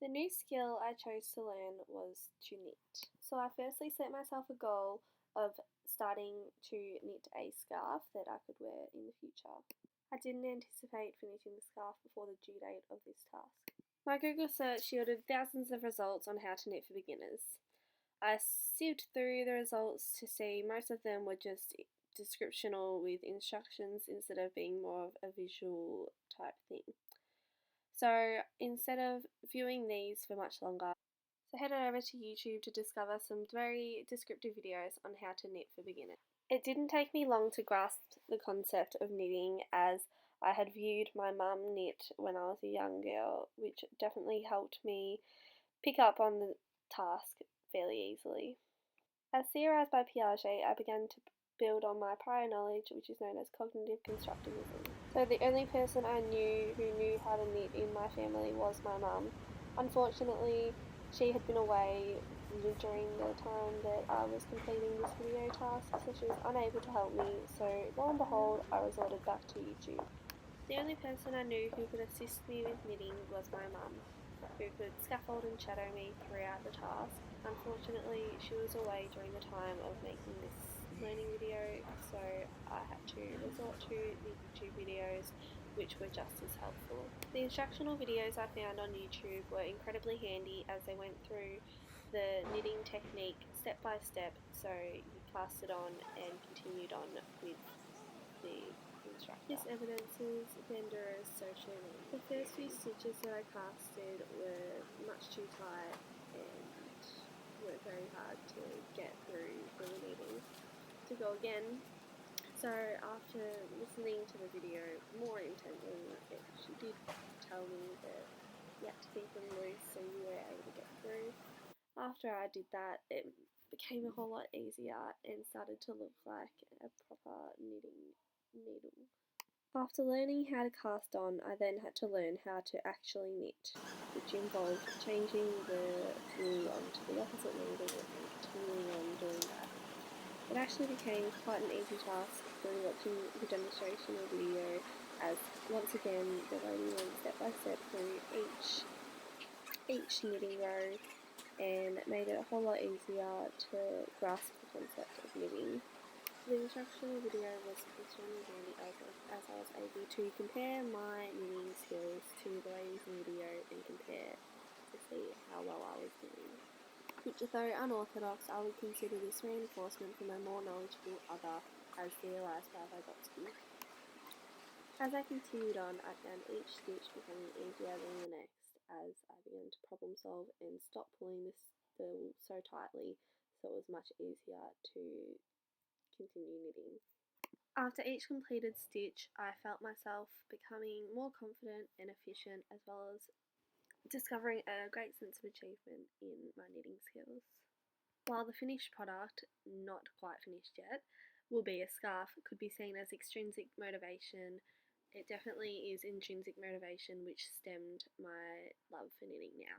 The new skill I chose to learn was to knit. So I firstly set myself a goal of starting to knit a scarf that I could wear in the future. I didn't anticipate finishing the scarf before the due date of this task. My Google search yielded thousands of results on how to knit for beginners. I sieved through the results to see most of them were just descriptional with instructions instead of being more of a visual type thing. So instead of viewing these for much longer, so headed over to YouTube to discover some very descriptive videos on how to knit for beginners. It didn't take me long to grasp the concept of knitting, as I had viewed my mum knit when I was a young girl, which definitely helped me pick up on the task fairly easily. As theorised by Piaget, I began to build on my prior knowledge, which is known as cognitive constructivism. So the only person I knew who knew how to knit in my family was my mum. Unfortunately, she had been away during the time that I was completing this video task, so she was unable to help me, so lo and behold, I resorted back to YouTube. The only person I knew who could assist me with knitting was my mum, who could scaffold and shadow me throughout the task. Unfortunately, she was away during the time of making this learning video, so I had to resort to the YouTube videos, which were just as helpful. The instructional videos I found on YouTube were incredibly handy as they went through the knitting technique step by step, so you cast it on and continued on with the instructor. This evidences Bender's social knitting. The first few stitches that I casted were much too tight and were very hard to get through for the knitting. To go again. So after listening to the video more intently, she did tell me that you had to keep them loose so you were able to get through. After I did that, it became a whole lot easier and started to look like a proper knitting needle. After learning how to cast on, I then had to learn how to actually knit, which involved changing the glue onto the opposite needle and continuing on doing that. It actually became quite an easy task through watching the demonstrational video, as once again the lady went step by step through each knitting row and made it a whole lot easier to grasp the concept of knitting. The instructional video was extremely handy as I was able to compare my knitting skills to the ladies in the video and compare to see how well I was doing. Which, though unorthodox, I would consider this reinforcement from a more knowledgeable other, as theorised by Vygotsky. As I continued on, I found each stitch becoming easier than the next as I began to problem solve and stop pulling the wool so tightly, so it was much easier to continue knitting. After each completed stitch, I felt myself becoming more confident and efficient, as well as discovering a great sense of achievement in my knitting skills. While the finished product, not quite finished yet, will be a scarf, could be seen as extrinsic motivation, it definitely is intrinsic motivation which stemmed my love for knitting now.